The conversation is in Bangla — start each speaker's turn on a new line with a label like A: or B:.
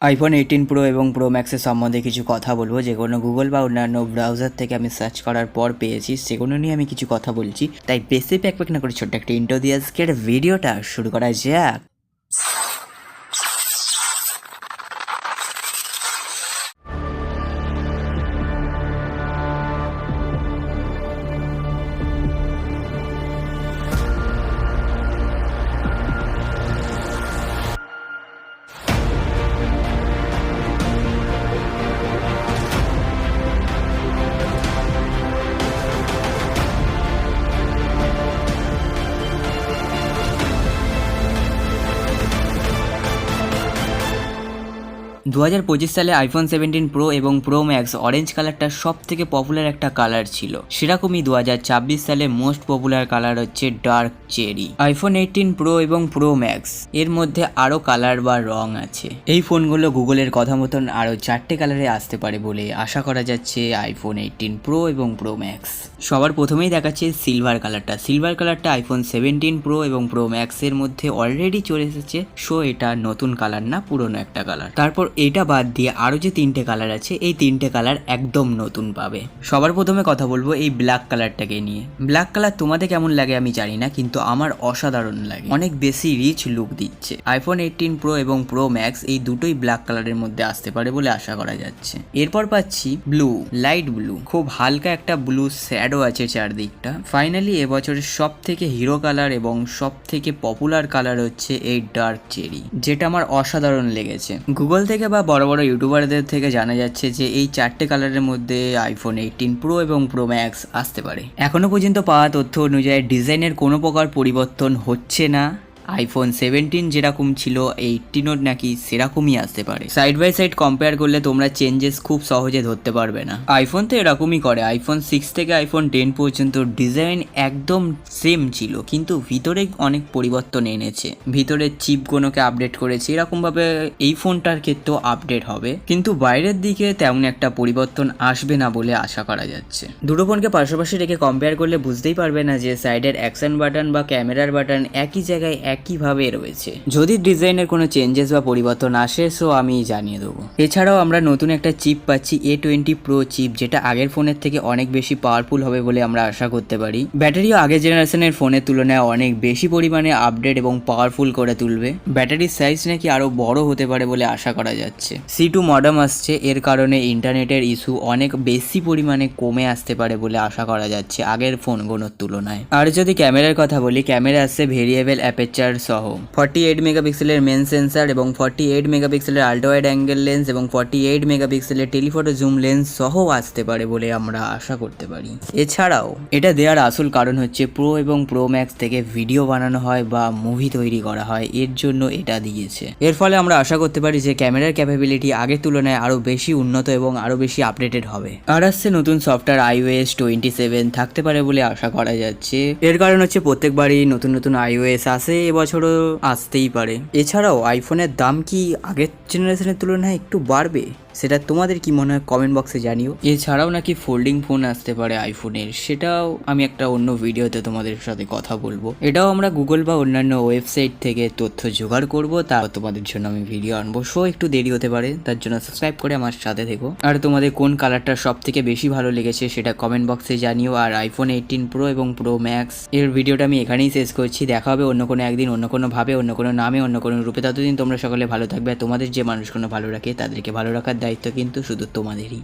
A: আইফোন 18 প্রো এবং প্রো ম্যাক্সের সম্বন্ধে কিছু কথা বলবো, যেগুলো গুগল বা অন্যান্য ব্রাউজার থেকে আমি সার্চ করার পর পেয়েছি, সেগুলো নিয়ে আমি কিছু কথা বলছি। তাই বেশি প্যাক না করে ছোট্ট একটা ইন্ট্রো দিয়ে আজকের ভিডিওটা শুরু করা যাক। 2025 সালে আইফোন 17 প্রো এবং প্রো ম্যাক্স অরেঞ্জ কালারটা সব থেকে পপুলার একটা কালার ছিল। সেরকমই 2026 সালে মোস্ট পপুলার কালার হচ্ছে ডার্ক চেরি। আইফোন 18 প্রো এবং প্রো ম্যাক্স এর মধ্যে আরো কালার বা রং আছে। এই ফোনগুলো গুগলের কথা মতন আরো 4টে কালারে আসতে পারে বলে আশা করা যাচ্ছে আইফোন 18 প্রো এবং প্রো ম্যাক্স। সবার প্রথমেই দেখাচ্ছে সিলভার কালারটা। সিলভার কালারটা আইফোন 17 প্রো এবং প্রো ম্যাক্স এর মধ্যে অলরেডি চলে এসেছে। সো এটা নতুন কালার না, পুরনো একটা কালার। তারপর এটা বাদ দিয়ে আরো যে 3টে কালার আছে, এই 3টে কালার একদম নতুন পাবে। সবার প্রথমে কথা বলবো এই ব্ল্যাক কালারটাকে নিয়ে। ব্ল্যাক কালার তোমাদের কেমন লাগে আমি জানি না, কিন্তু আমার অসাধারণ লাগে, অনেক বেশি রিচ লুক দিচ্ছে। আইফোন 18 প্রো এবং প্রো ম্যাক্স এই দুটোই ব্ল্যাক কালারের মধ্যে আসতে পারে বলে আশা করা যাচ্ছে। এরপর পাচ্ছি ব্লু, লাইট ব্লু, খুব হালকা একটা ব্লু শ্যাডো আছে চারদিকটা। ফাইনালি এবছরের সব থেকে হিরো কালার এবং সব থেকে পপুলার কালার হচ্ছে এই ডার্ক চেরি, যেটা আমার অসাধারণ লেগেছে। গুগল থেকে বা বড় বড় ইউটিউবারদের থেকে জানা যাচ্ছে যে এই 4টে কালারের মধ্যে আইফোন 18 প্রো এবং প্রো ম্যাক্স আসতে পারে। এখনো পর্যন্ত পাওয়া তথ্য অনুযায়ী ডিজাইনের কোনো প্রকার পরিবর্তন হচ্ছে না। আইফোন 17 যেরকম ছিল 18 নাকি সেরকমই আসতে পারে। সাইড বাই সাইড কম্পেয়ার করলে তোমরা চেঞ্জেস খুব সহজে ধরতে পারবে না। আইফোন তো এরকমই করে। আইফোন 6 থেকে আইফোন 10 পর্যন্ত ডিজাইন একদম সেম ছিল, কিন্তু ভিতরে অনেক পরিবর্তন এনেছে। ভিতরের চিপগুলোকে আপডেট করেছে, এরকমভাবে এই ফোনটার ক্ষেত্রেও আপডেট হবে, কিন্তু বাইরের দিকে তেমন একটা পরিবর্তন আসবে না বলে আশা করা যাচ্ছে। দুটো ফোনকে পাশাপাশি রেখে কম্পেয়ার করলে বুঝতেই পারবে না যে সাইডের অ্যাকশন বাটন বা ক্যামেরার বাটন একই জায়গায় একইভাবে রয়েছে। যদি ডিজাইনের কোনো চেঞ্জেস বা পরিবর্তন আসে সো আমি জানিয়ে দেবো। এছাড়াও আমরা নতুন একটা চিপ পাচ্ছি A20 প্রো চিপ, যেটা আগের ফোনের থেকে অনেক বেশি পাওয়ারফুল হবে বলে আমরা আশা করতে পারি। ব্যাটারিও আগের জেনারেশনের ফোনের তুলনায় অনেক বেশি পরিমাণে আপডেট এবং পাওয়ারফুল করে তুলবে। ব্যাটারির সাইজ নাকি আরো বড় হতে পারে বলে আশা করা যাচ্ছে। C2 মডেম আসছে, এর কারণে ইন্টারনেটের ইস্যু অনেক বেশি পরিমাণে কমে আসতে পারে বলে আশা করা যাচ্ছে আগের ফোনগুলোর তুলনায়। আর যদি ক্যামেরার কথা বলি, ক্যামেরা আসছে ভেরিয়েবল অ্যাপারচার সহ 48 মেগাপিক্সেলের মেন সেন্সার এবং 48 মেগাপিক্সেলের আল্ট্রা ওয়াইড অ্যাঙ্গেল লেন্স এবং 48 মেগাপিক্সেলের টেলিফটো জুম লেন্স সহ আসতে পারে বলে আমরা আশা করতে পারি। এছাড়াও এটা দেওয়ার আসল কারণ হচ্ছে প্রো এবং প্রো ম্যাক্স থেকে ভিডিও বানানো হয় বা মুভি তৈরি করা হয়, এর জন্য এটা দিয়েছে। এর ফলে আমরা আশা করতে পারি যে ক্যামেরার ক্যাপাবিলিটি আগের তুলনায় আরো বেশি উন্নত এবং আরো বেশি আপডেটেড হবে। আর আসছে নতুন সফটওয়্যার iOS 27 থাকতে পারে বলে আশা করা যাচ্ছে। এর কারণ হচ্ছে প্রত্যেকবারই নতুন নতুন iOS আসে, এবছরও আসতেই পারে। এছাড়াও আইফোনের দাম কি আগের জেনারেশনের তুলনায় একটু বাড়বে, সেটা তোমাদের কি মনে হয় কমেন্ট বক্সে জানিও। এছাড়াও নাকি ফোল্ডিং ফোন আসতে পারে আইফোনের, সেটাও আমি একটা অন্য ভিডিওতে তোমাদের সাথে কথা বলবো। এটাও আমরা গুগল বা অন্যান্য ওয়েবসাইট থেকে তথ্য জোগাড় করবো, তা তোমাদের জন্য আমি ভিডিও আনবো। সো একটু দেরি হতে পারে, তার জন্য সাবস্ক্রাইব করে আমার সাথে থেকো। আর তোমাদের কোন কালারটা সব থেকে বেশি ভালো লেগেছে সেটা কমেন্ট বক্সে জানিও। আর আইফোন 18 প্রো এবং প্রো ম্যাক্স এর ভিডিওটা আমি এখানেই শেষ করছি। দেখা হবে অন্য কোনো একদিন, অন্য কোনো ভাবে, অন্য কোনো নামে, অন্য কোনো রূপে। ততদিন তোমরা সকলে ভালো থাকবে। আর তোমাদের যে মানুষগুলো ভালো রাখে তাদেরকে ভালো রাখার দায়িত্ব কিন্তু শুধু তোমাদেরই।